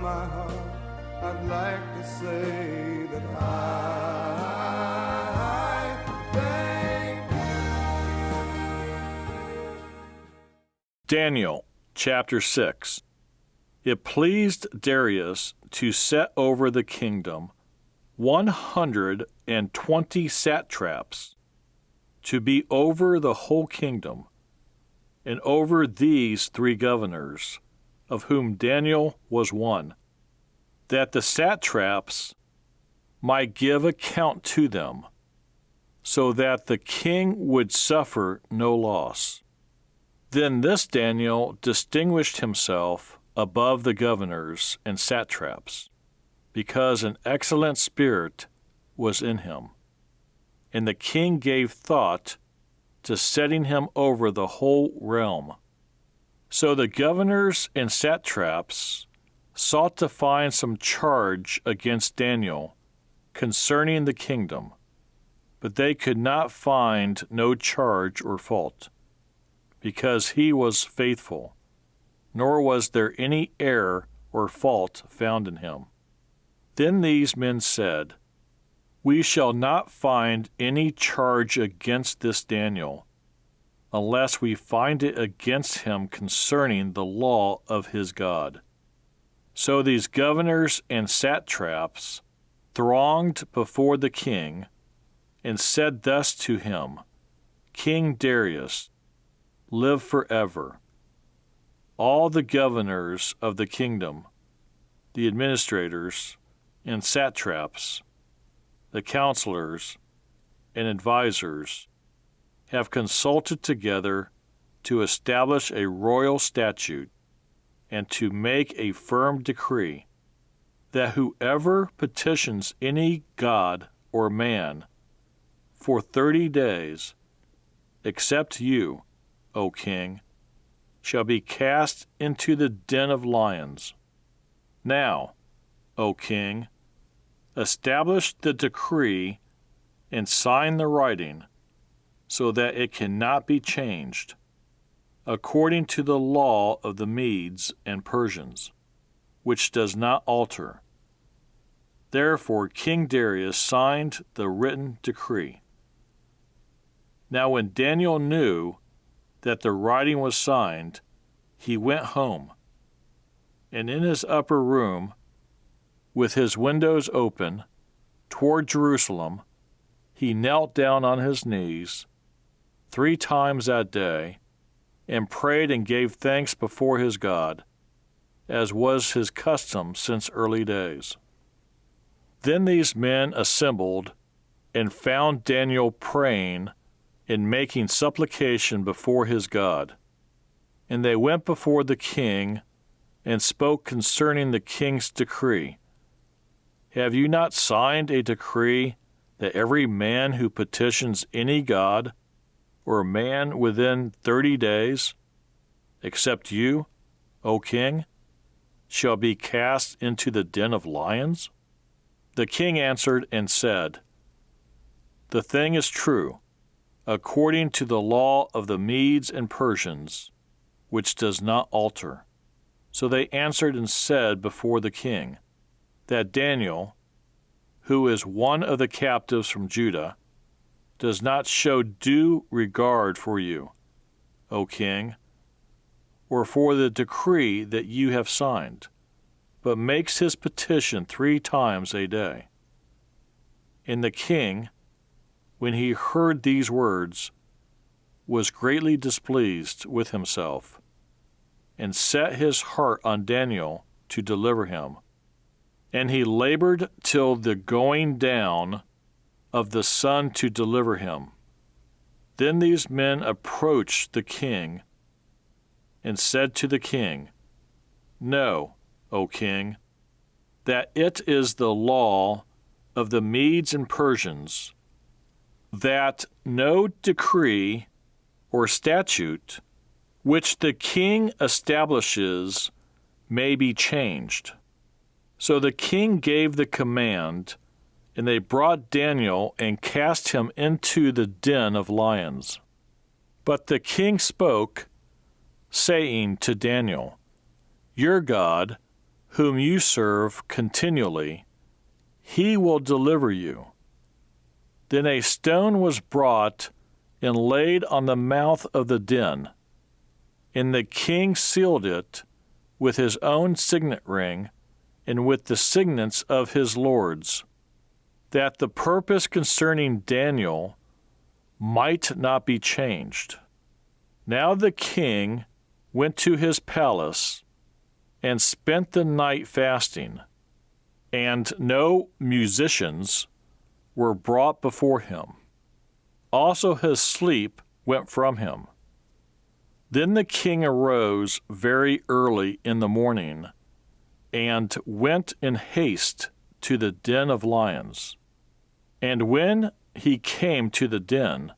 my heart, I'd like to say that I thank you. Daniel, chapter 6. It pleased Darius to set over the kingdom 120 satraps, to be over the whole kingdom, and over these 3 governors, of whom Daniel was one, that the satraps might give account to them, so that the king would suffer no loss. Then this Daniel distinguished himself above the governors and satraps, because an excellent spirit was in him. And the king gave thought to setting him over the whole realm. So the governors and satraps sought to find some charge against Daniel concerning the kingdom, but they could not find no charge or fault, because he was faithful, nor was there any error or fault found in him. Then these men said, "We shall not find any charge against this Daniel, unless we find it against him concerning the law of his God." So these governors and satraps thronged before the king, and said thus to him, "King Darius, live forever. All the governors of the kingdom, the administrators and satraps, the counselors and advisers, have consulted together to establish a royal statute and to make a firm decree that whoever petitions any god or man for 30 days, except you, O king, shall be cast into the den of lions. Now, O king, establish the decree and sign the writing, so that it cannot be changed, according to the law of the Medes and Persians, which does not alter." Therefore King Darius signed the written decree. Now when Daniel knew that the writing was signed, he went home, and in his upper room, with his windows open toward Jerusalem, he knelt down on his knees 3 times that day, and prayed and gave thanks before his God, as was his custom since early days. Then these men assembled and found Daniel praying and making supplication before his God. And they went before the king and spoke concerning the king's decree. "Have you not signed a decree that every man who petitions any god or man within 30 days, except you, O king, shall be cast into the den of lions?" The king answered and said, "The thing is true, according to the law of the Medes and Persians, which does not alter." So they answered and said before the king, that Daniel, who is one of the captives from Judah, does not show due regard for you, O king, or for the decree that you have signed, but makes his petition 3 times a day. And the king, when he heard these words, was greatly displeased with himself, and set his heart on Daniel to deliver him. And he labored till the going down of the sun to deliver him. Then these men approached the king and said to the king, "Know, O king, that it is the law of the Medes and Persians that no decree or statute which the king establishes may be changed." So the king gave the command, and they brought Daniel and cast him into the den of lions. But the king spoke, saying to Daniel, "Your God, whom you serve continually, he will deliver you. Then a stone was brought and laid on the mouth of the den, and the king sealed it with his own signet ring and with the signets of his lords, that the purpose concerning Daniel might not be changed. Now the king went to his palace and spent the night fasting, and no musicians were brought before him. Also his sleep went from him. Then the king arose very early in the morning and went in haste to the den of lions. And when he came to the den,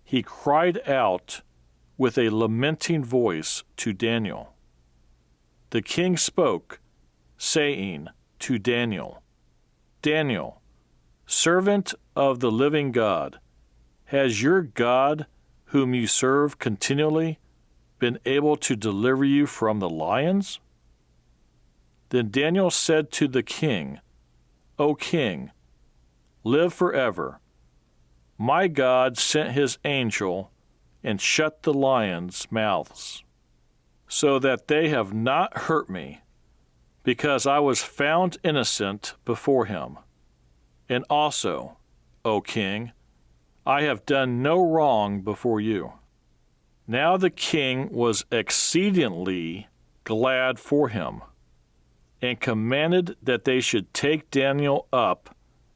he cried out with a lamenting voice to Daniel. The king spoke, saying to Daniel, Daniel, servant of the living God, has your God, whom you serve continually, been able to deliver you from the lions? Then Daniel said to the king, O king, live forever. My God sent his angel and shut the lions' mouths, so that they have not hurt me, because I was found innocent before him. And also, O king, I have done no wrong before you. Now the king was exceedingly glad for him, and commanded that they should take Daniel up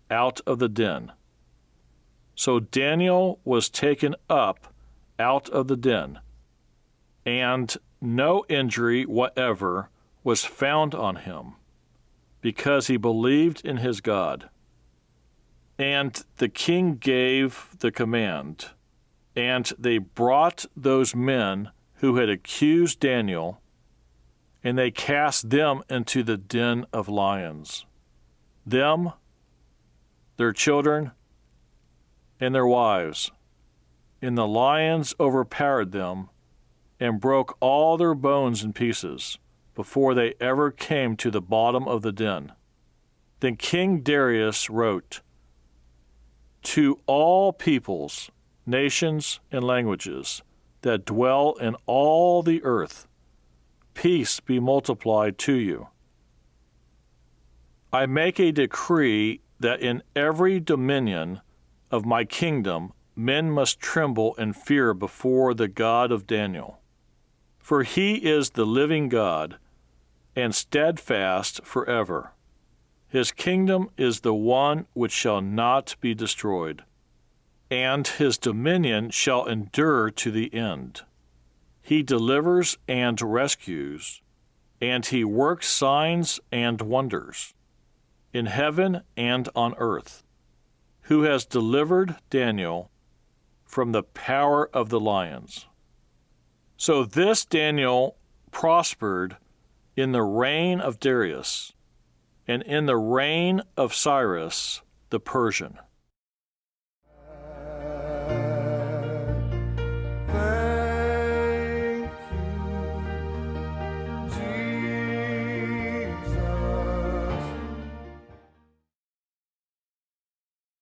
out of the den. So Daniel was taken up out of the den, and no injury whatever was found on him, because he believed in his God. And the king gave the command, and they brought those men who had accused Daniel, and they cast them into the den of lions, them, their children, and their wives. And the lions overpowered them and broke all their bones in pieces before they ever came to the bottom of the den. Then King Darius wrote, To all peoples, nations, and languages that dwell in all the earth, peace be multiplied to you. I make a decree that in every dominion of my kingdom men must tremble and fear before the God of Daniel. For he is the living God, and steadfast forever. His kingdom is the one which shall not be destroyed, and his dominion shall endure to the end. He delivers and rescues, and he works signs and wonders, in heaven and on earth, who has delivered Daniel from the power of the lions. So this Daniel prospered in the reign of Darius, and in the reign of Cyrus the Persian.